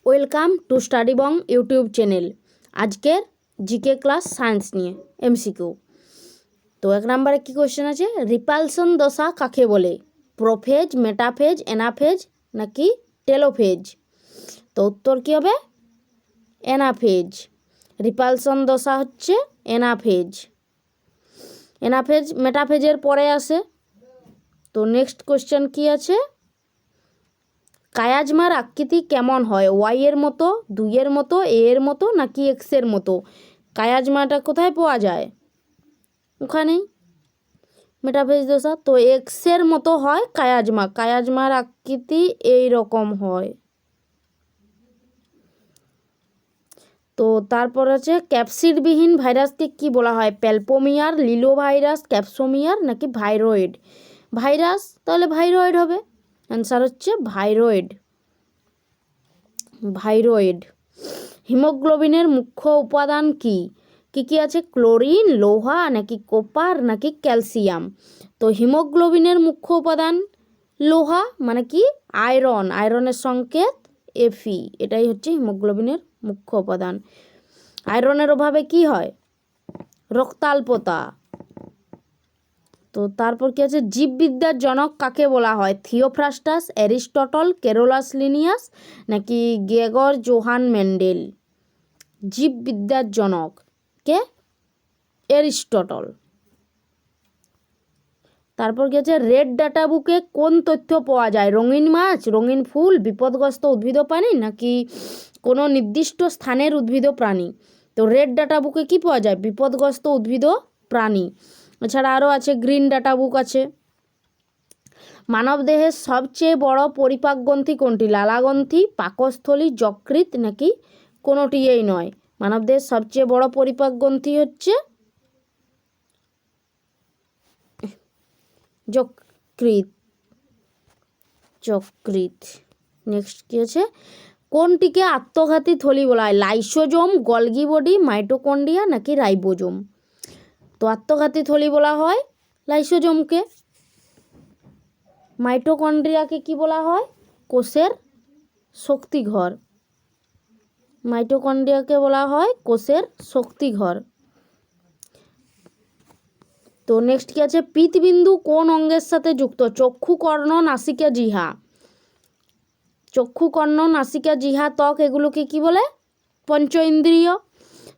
Welcome to study Bong YouTube channel. আজকের GK class science নিয়ে MCQ. তো 1 নম্বরে কি কোশ্চেন আছে, রিপালশন দশা কাকে বলে? প্রোফেজ, মেটাফেজ, এনাফেজ নাকি টেলোফেজ? তো উত্তর কি হবে? এনাফেজ। রিপালশন দশা হচ্ছে এনাফেজ। এনাফেজ মেটাফেজের পরে আসে। তো নেক্সট কোশ্চেন কি আছে, কায়াজমার আকৃতি কেমন হয়? ওয়াই এর মতো, 2 এর মতো, এ এর মতো নাকি এক্স এর মতো? কায়াজমাটা কোথায় পাওয়া যায়? ওখানেই মেটাফেজ দশা। তো এক্সের মতো হয় কায়াজমা। কায়াজমার আকৃতি এই রকম হয়। তো তারপর আছে ক্যাপসিডবিহীন ভাইরাসকে কি বলা হয়? প্যালপোমিয়ার, লিলো ভাইরাস, ক্যাপসোমিয়ার নাকি ভাইরয়েড? ভাইরাস, তাহলে ভাইরয়েড হবে। অ্যান্সার হচ্ছে ভাইরয়েড। ভাইরয়েড। হিমোগ্লোবিনের মুখ্য উপাদান কি? কি আছে? ক্লোরিন, লোহা নাকি কপার নাকি ক্যালসিয়াম? তো হিমোগ্লোবিনের মুখ্য উপাদান লোহা, মানে কি আয়রন। আয়রনের সংকেত Fe, এটাই হচ্ছে হিমোগ্লোবিনের মুখ্য উপাদান। আয়রনের অভাবে কি হয়? রক্তাল্পতা। তো তারপর কি আছে, জীববিদ্যার জনক কাকে বলা হয়? থিওফ্রাস্টাস, অ্যারিস্টটল, কেরোলাস লিনিয়াস নাকি গ্রেগর জোহান মেন্ডেল? জীববিদ্যার জনক কে? অ্যারিস্টটল। তারপর কি আছে, রেড ডাটা বুকে কোন তথ্য পাওয়া যায়? রঙিন মাছ, রঙিন ফুল, বিপদগ্রস্ত উদ্ভিদ প্রাণী নাকি কোনো নির্দিষ্ট স্থানের উদ্ভিদ প্রাণী? তো রেড ডাটা বুকে কি পাওয়া যায়? বিপদগ্রস্ত উদ্ভিদ প্রাণী। এছাড়া আরও আছে গ্রিন ডাটা বুক আছে। মানবদেহের সবচেয়ে বড় পরিপাক গ্রন্থি কোনটি? লালাগ্রন্থি, পাকস্থলী, যকৃৎ নাকি কোনোটিই নয়? মানবদেহের সবচেয়ে বড় পরিপাক গ্রন্থি হচ্ছে যকৃৎ। যকৃৎ। নেক্সট কি আছে, কোনটিকে আত্মঘাতী থলি বলা হয়? লাইসোজোম, গলগি বডি, মাইটোকন্ড্রিয়া নাকি রাইবোজোম? তো আত্মঘাতী থলি বলা হয় লাইসোজোমকে। মাইটোকন্ড্রিয়াকে কি বলা হয়? কোষের শক্তিঘর। মাইটোকন্ড্রিয়াকে বলা হয় কোষের শক্তিঘর। তো নেক্সট কি আছে, পিতবিন্দু কোন অঙ্গের সাথে যুক্ত? চক্ষু, কর্ণ, নাসিকা, জিহ্বা। চক্ষু, কর্ণ, নাসিকা, জিহ্বা, ত্বক, এগুলোকে কি বলে? পঞ্চ ইন্দ্রিয়।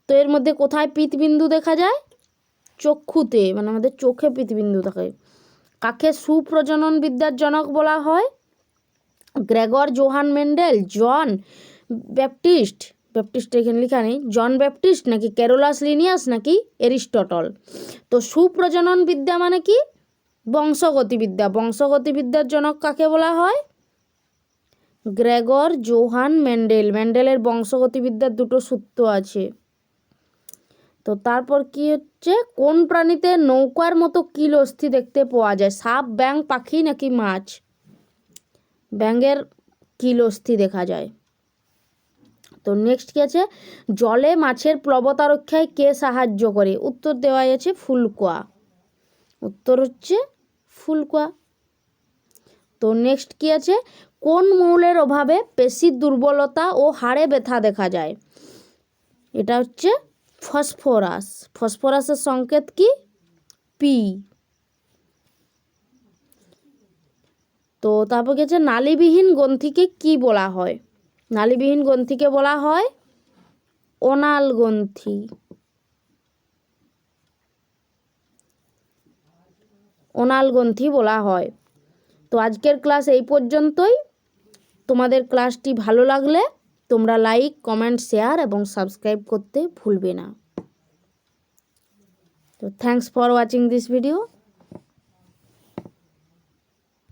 তো এর মধ্যে কোথায় পিতবিন্দু দেখা যায়? চক্ষুতে, মানে আমাদের চোখে পিতবিন্দু থাকে। কাকে সুপ্রজনন বিদ্যার জনক বলা হয়? Gregor Johann Mendel, John Baptist, Baptist এখানে লেখা নেই, জন ব্যাপটিস্ট নাকি কেরোলাস লিনিয়াস নাকি অ্যারিস্টটল? তো সুপ্রজনন বিদ্যা মানে কি? বংশগতিবিদ্যা। বংশগতিবিদ্যার জনক কাকে বলা হয়? Gregor Johann Mendel. মেন্ডেলের বংশগতিবিদ্যার 2টো সূত্র আছে। তো তারপর কি হচ্ছে, কোন প্রাণীতে নৌকার মতো কিল অস্থি দেখতে পাওয়া যায়? সাপ, ব্যাঙ, পাখি নাকি মাছ? ব্যাঙের কিল অস্থি দেখা যায়। তো নেক্সট কি আছে, জলে মাছের প্লবতা রক্ষায় কে সাহায্য করে? উত্তর দেওয়া আছে ফুলকোয়া। উত্তর হচ্ছে ফুলকোয়া। তো নেক্সট কি আছে, কোন মৌলের অভাবে পেশির দুর্বলতা ও হাড়ে ব্যথা দেখা যায়? এটা হচ্ছে ফসফরাস। ফসফরাসের সংকেত কি? পি। তো তারপর কি আছে, নালীবিহীন গ্রন্থিকে কি বলা হয়? নালীবিহীন গ্রন্থিকে বলা হয় অনাল গ্রন্থি। অনাল গ্রন্থি বলা হয়। তো আজকের ক্লাস এই পর্যন্তই। তোমাদের ক্লাসটি ভালো লাগলে তোমরা লাইক, কমেন্ট, শেয়ার এবং সাবস্ক্রাইব করতে ভুলবে না। তো thanks for watching this video.